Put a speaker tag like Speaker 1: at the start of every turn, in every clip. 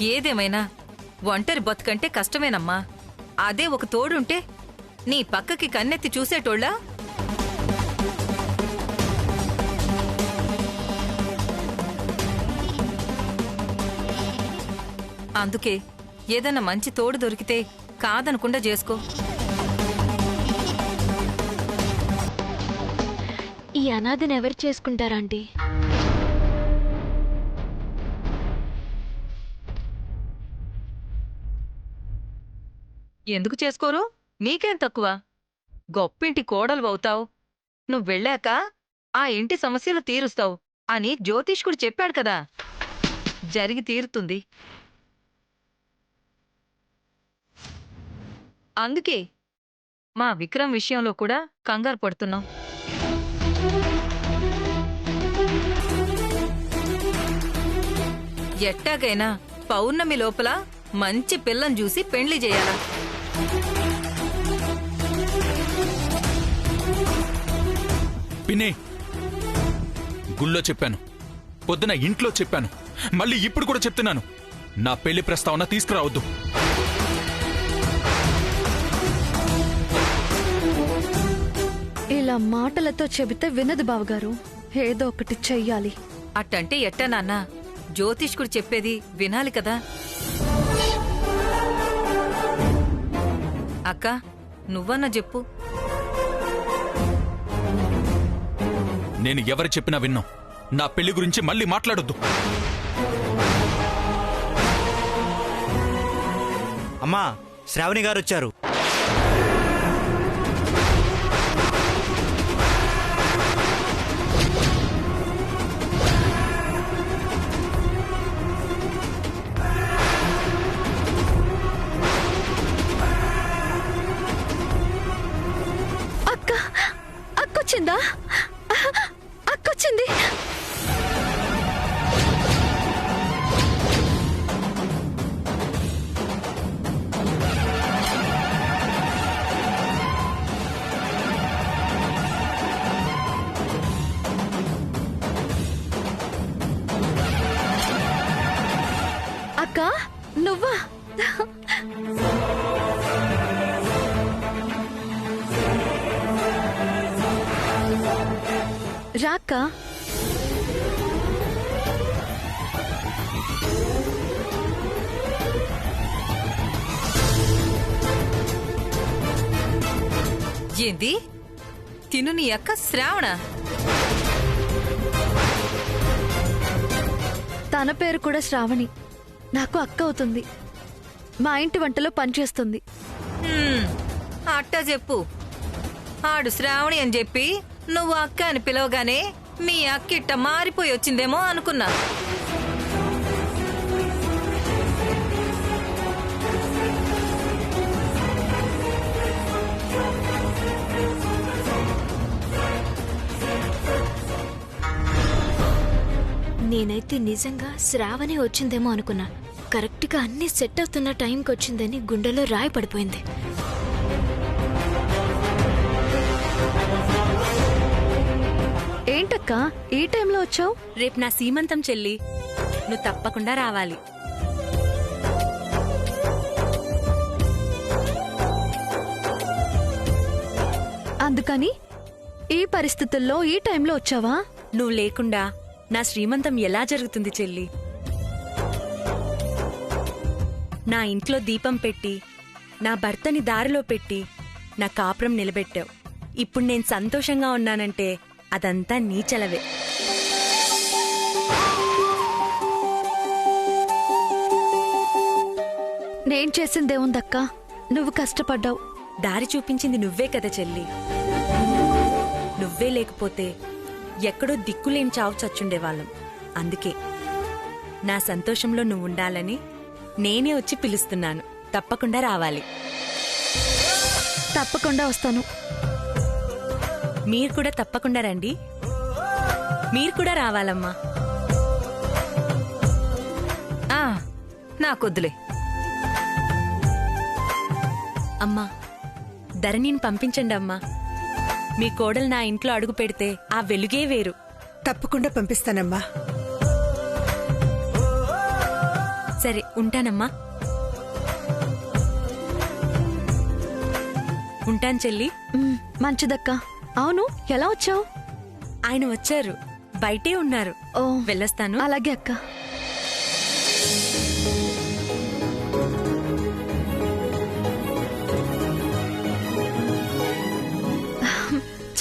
Speaker 1: ఏదేమైనా ఒంటరి బతుకంటే కష్టమేనమ్మా. అదే ఒక తోడుంటే నీ పక్కకి కన్నెత్తి చూసేటోళ్ళా? అందుకే ఏదన్నా మంచి తోడు దొరికితే కాదనకుండా చేసుకో.
Speaker 2: ఈ అనాథని ఎవరు చేసుకుంటారంటీ?
Speaker 1: ఎందుకు చేసుకోరు? నీకేం తక్కువ? గొప్పింటి కోడలు అవుతావు. నువ్వెళ్ళాక ఆ ఇంటి సమస్యలు తీరుస్తావు అని జ్యోతిష్కుడు చెప్పాడు కదా. జరిగి తీరుతుంది. అందుకే మా విక్రమ్ విషయంలో కూడా కంగారు పడుతున్నాం. ఎట్టాగైనా పౌర్ణమి లోపల మంచి పిల్లని చూసి పెండ్లి చేయాలా?
Speaker 3: పిన్ని, గుళ్ళో చెప్పాను, పొద్దున ఇంట్లో చెప్పాను, మళ్ళీ ఇప్పుడు కూడా చెప్తున్నాను, నా పెళ్లి ప్రస్తావన తీసుకురావద్దు.
Speaker 4: ఇలా మాటలతో చెబితే వినదు బావగారు. ఏదో ఒకటి చెయ్యాలి.
Speaker 1: అట్టంటే ఎట్టా నాన్న? జ్యోతిష్కుడు చెప్పేది వినాలి కదా. అక్క, నువ్వన్నా చెప్పు.
Speaker 3: నేను ఎవరు చెప్పినా విన్నాం. నా పెళ్లి గురించి మళ్ళీ మాట్లాడొద్దు.
Speaker 5: అమ్మా, శ్రావణి గారు వచ్చారు.
Speaker 4: అక్కొచ్చిందా? అక్కొచ్చింది. అక్క, నువ్వా? రాక్క.
Speaker 1: ఏంది? తిను నీ అక్క శ్రావణ?
Speaker 4: తన పేరు కూడా శ్రావణి. నాకు అక్క అవుతుంది. మా ఇంటి వంటలో పనిచేస్తుంది.
Speaker 1: అట్టా చెప్పు. ఆడు శ్రావణి అని చెప్పి నువ్వు అక్క అని పిలవగానే మీ అక్కిట్ట మారిపోయి వచ్చిందేమో అనుకున్నా.
Speaker 2: నేనైతే నిజంగా శ్రావణి వచ్చిందేమో అనుకున్నా. కరెక్ట్గా అన్నీ సెట్ అవుతున్న టైంకి వచ్చిందని గుండెలో రాయి పడిపోయింది.
Speaker 4: ఏంటక్క ఈ టైంలో వచ్చావు?
Speaker 6: రేపు నా సీమంతం చెల్లి, నువ్వు తప్పకుండా రావాలి.
Speaker 4: అందుకని ఈ పరిస్థితుల్లో ఈ టైంలో వచ్చావా?
Speaker 6: నువ్వు లేకుండా నా శ్రీమంతం ఎలా జరుగుతుంది చెల్లి? నా ఇంట్లో దీపం పెట్టి, నా భర్తని దారిలో పెట్టి, నా కాపురం నిలబెట్టావు. ఇప్పుడు నేను సంతోషంగా ఉన్నానంటే అదంతా నీ చలవే.
Speaker 4: నేను చేసిందేముందక్క? నువ్వు కష్టపడ్డావు.
Speaker 6: దారి చూపించింది నువ్వే కదా చెల్లి. నువ్వే లేకపోతే ఎక్కడో దిక్కులేని చావు చచ్చుండేవాళ్ళం. అందుకే నా సంతోషంలో నువ్వుండాలని నేనే వచ్చి పిలుస్తున్నాను. తప్పకుండా రావాలి.
Speaker 4: తప్పకుండా వస్తాను.
Speaker 6: మీరు కూడా తప్పకుండా రండి. మీరు కూడా రావాలమ్మా.
Speaker 1: నాకొద్దులే.
Speaker 6: అమ్మా, ధరణిని పంపించండి అమ్మా. మీ కోడలు నా ఇంట్లో అడుగు పెడితే ఆ వెలుగే వేరు.
Speaker 7: తప్పకుండా పంపిస్తానమ్మా.
Speaker 6: సరే ఉంటానమ్మా. ఉంటాను చెల్లి.
Speaker 4: మంచిదక్క. అవును, ఎలా వచ్చావు?
Speaker 6: ఆయన వచ్చారు, బయటే ఉన్నారు.
Speaker 4: ఓ,
Speaker 6: వెళ్ళొస్తాను.
Speaker 4: అలాగే అక్క.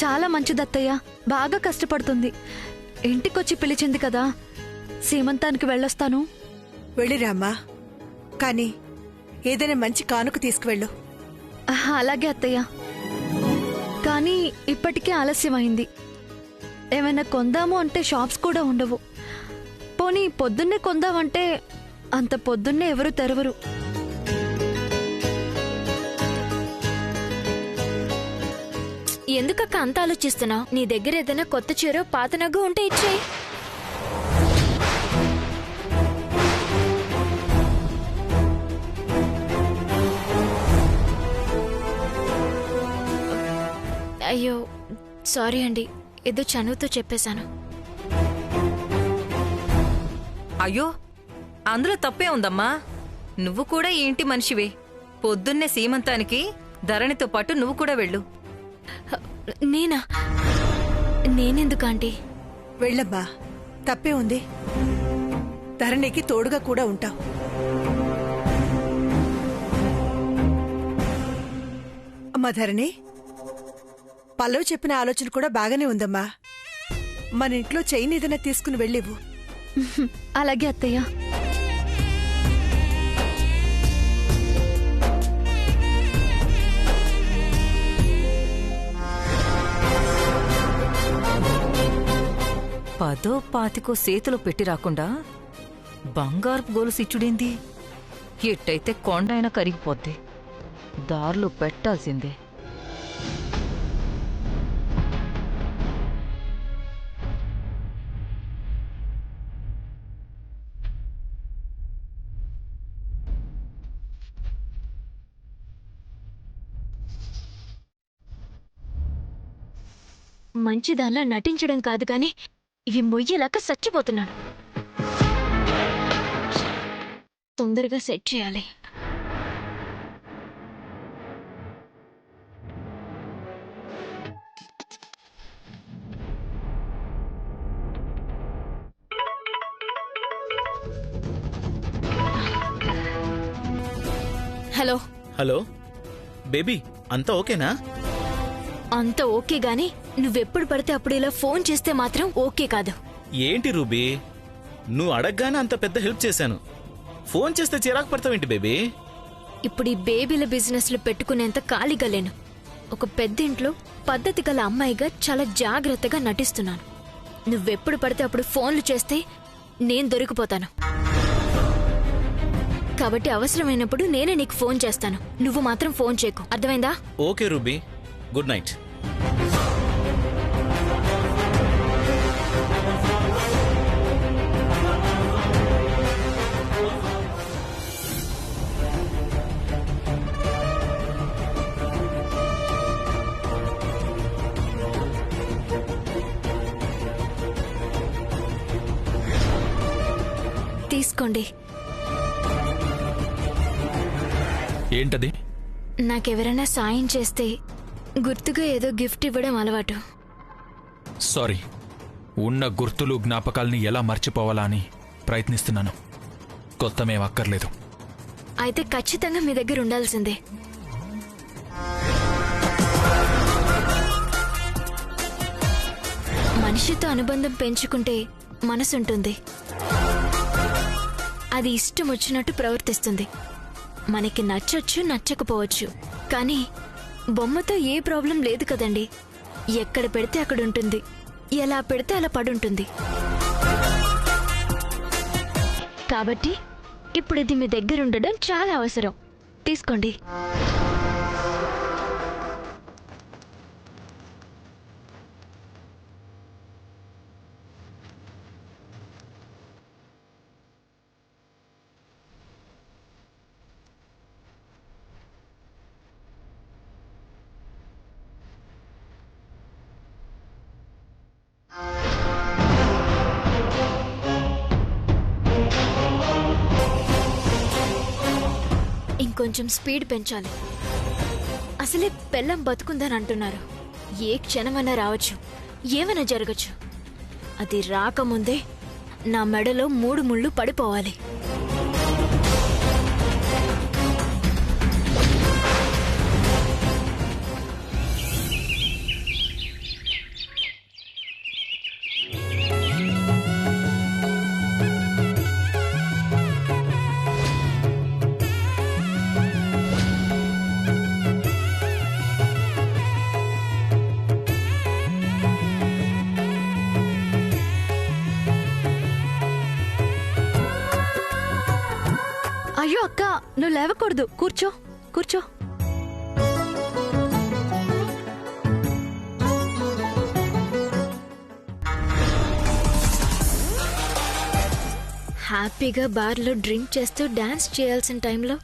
Speaker 4: చాలా మంచిదత్తయ్య, బాగా కష్టపడుతుంది. ఇంటికొచ్చి పిలిచింది కదా, సీమంతానికి వెళ్ళొస్తాను.
Speaker 7: వెళ్ళిరామ్మా, కానీ ఏదైనా మంచి కానుక తీసుకువెళ్ళు.
Speaker 4: అలాగే అత్తయ్య. కానీ ఇప్పటికే ఆలస్యమైంది. ఏమైనా కొందాము అంటే షాప్స్ కూడా ఉండవు. పోనీ పొద్దున్నే కొందామంటే అంత పొద్దున్నే ఎవరు తెరవరు.
Speaker 2: ఎందుకక్క అంత ఆలోచిస్తున్నావు? నీ దగ్గర ఏదైనా కొత్త చీర పాత నగ్గు ఉంటే ఇచ్చేయి. అయ్యో సారీ అండి, ఏదో చనువుతో చెప్పేశాను.
Speaker 1: అయ్యో, అందులో తప్పే ఉందమ్మా. నువ్వు కూడా ఈ ఇంటి మనిషివే. పొద్దున్నే సీమంతానికి ధరణితో పాటు నువ్వు కూడా వెళ్ళు.
Speaker 2: నేనా? నేనెందుకు ఆంటీ?
Speaker 7: వెళ్ళమ్మా, తప్పే ఉంది. ధరణికి తోడుగా కూడా ఉంటావు. అమ్మా ధరణి, పల్లవి చెప్పిన ఆలోచన కూడా బాగానే ఉందమ్మా. మన ఇంట్లో చైన్ ఏదైనా తీసుకుని వెళ్ళివు.
Speaker 4: అలాగే అత్తయ్య.
Speaker 1: పదో పాతికో సేతులో పెట్టి రాకుండా బంగారపు గోలుసు ఇచ్చుడేంది? ఎట్టయితే కొండైనా కరిగిపోద్ది. దారిలో పెట్టాల్సిందే.
Speaker 2: మంచిదానిలా నటించడం కాదు గాని ఇవి మొయ్యేలాక చచ్చిపోతున్నాను. తొందరగా సెట్ చేయాలి. హలో.
Speaker 8: హలో బేబీ, అంతా ఓకేనా?
Speaker 2: అంత ఓకే గాని నువ్వెప్పుడు పడితే అప్పుడు ఇలా ఫోన్ చేస్తే మాత్రం ఓకే కాదు.
Speaker 8: ఏంటి రూబీ, నువ్వు అడగగానే అంత పెద్ద హెల్ప్ చేశాను. ఫోన్ చేస్తే చిరాకు పడతావేంటి బేబీ?
Speaker 2: ఇప్పుడు ఈ బేబీల బిజినెస్లు పెట్టుకునేంత ఖాళీగా లేను. ఒక పెద్దింట్లో పద్ధతి గల అమ్మాయిగా చాలా జాగ్రత్తగా నటిస్తున్నాను. నువ్వెప్పుడు పడితే అప్పుడు ఫోన్లు చేస్తే నేను దొరికిపోతాను. కాబట్టి అవసరమైనప్పుడు నేనే నీకు ఫోన్ చేస్తాను. నువ్వు మాత్రం ఫోన్ చేయకు, అర్థమైందా?
Speaker 8: Okay ruby, good night.
Speaker 2: తీసుకోండి.
Speaker 3: ఏంటది?
Speaker 2: నాకెవరైనా సాయం చేస్తే గుర్తుగా ఏదో గిఫ్ట్ ఇవ్వడం అలవాటు.
Speaker 3: సారీ, ఉన్న గుర్తులు జ్ఞాపకాల్ని ఎలా మర్చిపోవాలా అని ప్రయత్నిస్తున్నాను. కొత్తమేం అక్కర్లేదు.
Speaker 2: అయితే ఖచ్చితంగా మీ దగ్గర ఉండాల్సిందే. మనిషితో అనుబంధం పెంచుకుంటే మనసుంటుంది. అది ఇష్టం వచ్చినట్టు ప్రవర్తిస్తుంది. మనకి నచ్చొచ్చు, నచ్చకపోవచ్చు. కానీ బొమ్మతో ఏ ప్రాబ్లం లేదు కదండి. ఎక్కడ పెడితే అక్కడ ఉంటుంది, ఎలా పెడితే అలా పడుంటుంది. కాబట్టి ఇప్పుడు ఇది మీ దగ్గర ఉండడం చాలా అవసరం. తీసుకోండి. ఇంకొంచెం స్పీడ్ పెంచాలి. అసలే పెళ్ళం బతుకుందని అంటున్నారు. ఏ క్షణమన్నా రావచ్చు, ఏమైనా జరగచ్చు. అది రాకముందే నా మెడలో 3 ముళ్ళు పడిపోవాలి.
Speaker 4: అయ్యో అక్క, నువ్వు లేవకూడదు. కూర్చో కూర్చో.
Speaker 2: హ్యాపీగా బార్లో డ్రింక్ చేస్తూ డాన్స్ చేయాల్సిన టైంలో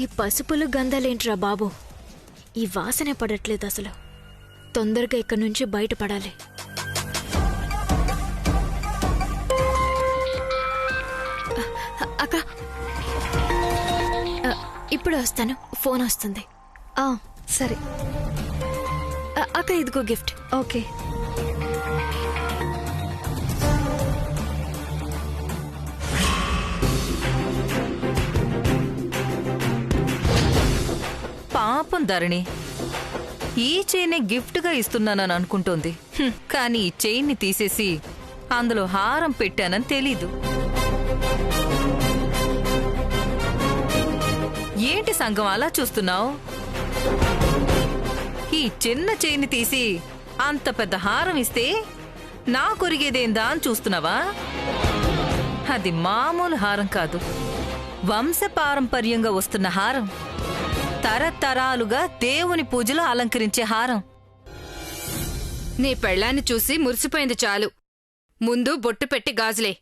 Speaker 2: ఈ పసుపులు గంధాలేంట్రా బాబు. ఈ వాసనే పడట్లేదు అసలు. తొందరగా ఇక్కడి నుంచి బయటపడాలి. అక్క, ఇప్పుడు వస్తాను, ఫోన్ వస్తుంది.
Speaker 4: సరే
Speaker 2: అక్క, ఇదిగో గిఫ్ట్.
Speaker 4: ఓకే.
Speaker 1: పాపం ధరణి, ఈ చైనే గిఫ్ట్గా ఇస్తున్నానని అనుకుంటోంది. కానీ ఈ చైన్ని తీసేసి అందులో హారం పెట్టానని తెలీదు. ఏంటి సంగం అలా చూస్తున్నావు? ఈ చిన్న చైన్ని తీసి అంత పెద్ద హారం ఇస్తే నా కొరిగేదేందా అని చూస్తున్నావా? అది మామూలు హారం కాదు, వంశపారంపర్యంగా వస్తున్న హారం. తరతరాలుగా దేవుని పూజలో అలంకరించే హారం.
Speaker 9: నీ పెళ్ళాన్ని చూసి మురిసిపోయింది చాలు. ముందు బొట్టు పెట్టి గాజులే.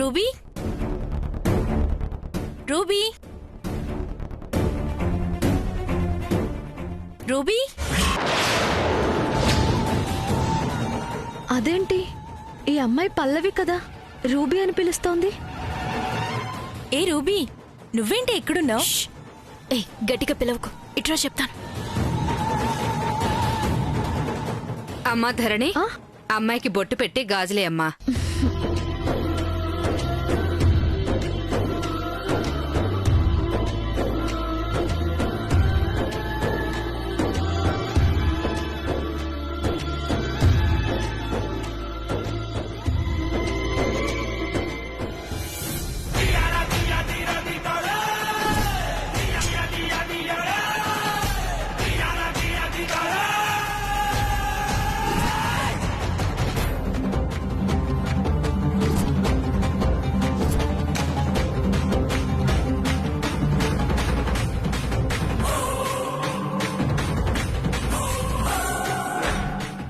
Speaker 6: రూబీ రూబీ రూబీ
Speaker 4: అదేంటి ఈ అమ్మాయి పల్లవి కదా రూబీ అని పిలుస్తోంది.
Speaker 6: ఏ రూబీ నువ్వేంటి ఎక్కడున్నావు?
Speaker 2: ఏ గట్టిగా పిలవకు, ఇట్రా చెప్తాను.
Speaker 9: అమ్మా ధరణి,
Speaker 4: ఆ?
Speaker 9: అమ్మాయికి బొట్టు పెట్టి గాజులే అమ్మా.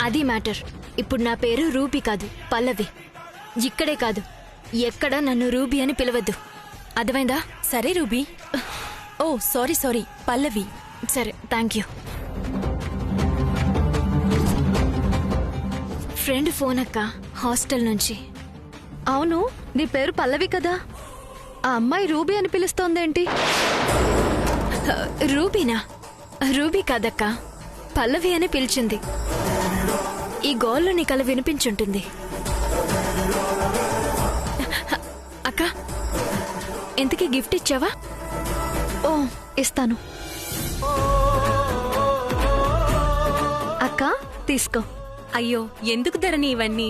Speaker 2: అది మ్యాటర్. ఇప్పుడు నా పేరు రూబీ కాదు, పల్లవి. ఇక్కడే కాదు, ఎక్కడ నన్ను రూబీ అని పిలవద్దు, అర్థమైందా?
Speaker 6: సరే రూబీ. ఓ సారీ పల్లవి.
Speaker 2: సరే, థ్యాంక్ యూ. ఫ్రెండ్ ఫోన్ అక్క, హాస్టల్ నుంచి.
Speaker 4: అవును, నీ పేరు పల్లవి కదా, ఆ అమ్మాయి రూబీ అని పిలుస్తోందేంటి?
Speaker 2: రూబీనా? రూబీ కాదక్క, పల్లవి అని పిలిచింది. ఈ గోల్లో నీ కల వినిపించుంటుంది. అక్క, ఎంతకీ గిఫ్ట్ ఇచ్చావా?
Speaker 4: ఓ, ఇస్తాను. అక్క, తీసుకో.
Speaker 6: అయ్యో ఎందుకు ధరణి ఇవన్నీ?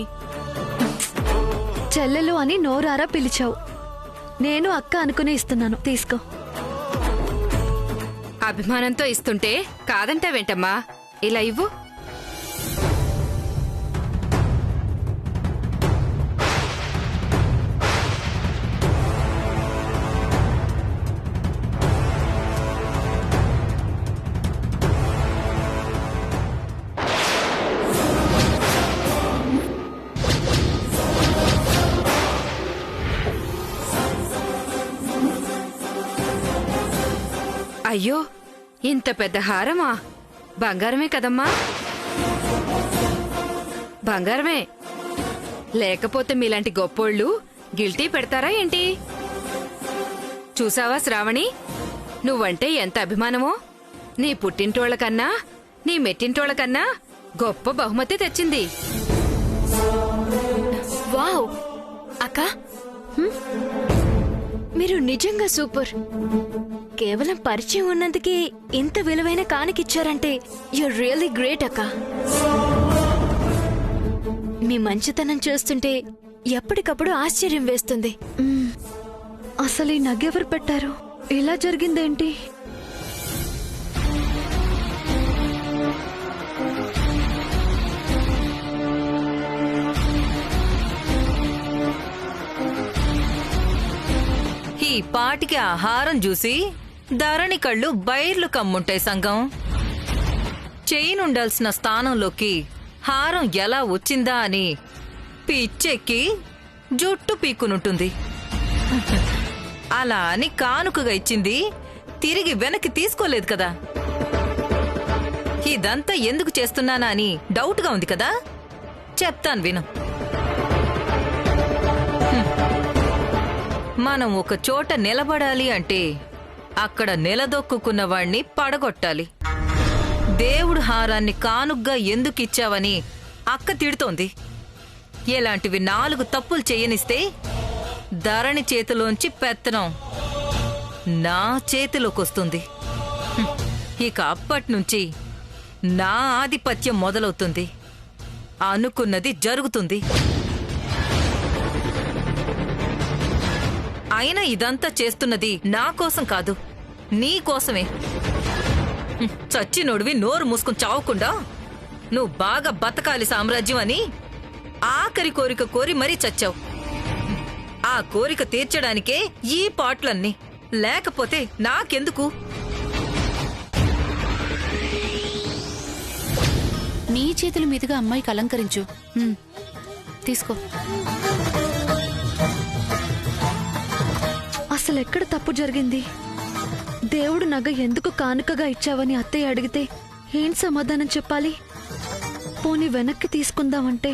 Speaker 4: చెల్లెలు అని నోరారా పిలిచావు, నేను అక్క అనుకునే ఇస్తున్నాను, తీసుకో.
Speaker 9: అభిమానంతో ఇస్తుంటే కాదంటావేంటమ్మా? ఇలా ఇవ్వు. అయ్యో, ఇంత పెద్ద హారమా? బంగారమే కదమ్మా? బంగారమే. లేకపోతే మీలాంటి గొప్పోళ్ళు గిల్టీ పెడతారా ఏంటి? చూసావా శ్రావణి, నువ్వంటే ఎంత అభిమానమో. నీ పుట్టింటోళ్ళకన్నా నీ మెట్టింటోళ్ళకన్నా గొప్ప బహుమతి తెచ్చింది.
Speaker 2: వావ్ అక్క, మీరు నిజంగా సూపర్. కేవలం పరిచయం ఉన్నందుకే ఇంత విలువైన కానుకిచ్చారంటే యూర్ రియల్లీ గ్రేట్ అక్క. మీ మంచితనం చూస్తుంటే ఎప్పటికప్పుడు ఆశ్చర్యం వేస్తుంది.
Speaker 4: అసలు ఈ నగెవరు పెట్టారు? ఇలా జరిగిందేంటి?
Speaker 1: ఈ పాటికి ఆహారం చూసి ధరణి కళ్ళు బైర్లు కమ్ముంటాయి సంగం. చెయ్యినుండాల్సిన స్థానంలోకి హారం ఎలా వచ్చిందా అని పిచ్చెక్కి జుట్టు పీక్కునుంటుంది. అలా అని కానుకగా ఇచ్చింది తిరిగి వెనక్కి తీసుకోలేదు కదా. ఇదంతా ఎందుకు చేస్తున్నానా అని డౌట్గా ఉంది కదా. చెప్తాను విను. మనం ఒక చోట నిలబడాలి అంటే అక్కడ నిలదొక్కున్న వాణ్ణి పడగొట్టాలి. దేవుడు హారాన్ని కానుగ్గా ఎందుకిచ్చావని అక్క తిడుతోంది. ఇలాంటివి 4 తప్పులు చెయ్యనిస్తే ధరణి చేతిలోంచి పెత్తనం నా చేతిలోకొస్తుంది. ఇక అప్పట్నుంచి నా ఆధిపత్యం మొదలవుతుంది. అనుకున్నది జరుగుతుంది. అయినా ఇదంతా చేస్తున్నది నా కోసం కాదు, నీ కోసమే. చచ్చినోడివి నోరు మూసుకుని చావకుండా నువ్వు బాగా బతకాలి సామ్రాజ్యం అని ఆఖరి కోరిక కోరి మరీ చచ్చావు. ఆ కోరిక తీర్చడానికే ఈ పాటలన్నీ, లేకపోతే నాకెందుకు?
Speaker 10: నీ చేతుల మీదుగా అమ్మాయికి అలంకరించు. తీసుకో.
Speaker 4: అసలు ఎక్కడ తప్పు జరిగింది? దేవుడు నగ ఎందుకు కానుకగా ఇచ్చావని అత్తయ్య అడిగితే ఏం సమాధానం చెప్పాలి? పోనీ వెనక్కి తీసుకుందామంటే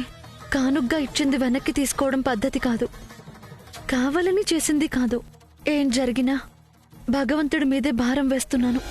Speaker 4: కానుగ్గా ఇచ్చింది వెనక్కి తీసుకోవడం పద్ధతి కాదు, కావాలని చేసింది కాదు. ఏం జరిగినా భగవంతుడి మీదే భారం వేస్తున్నాను.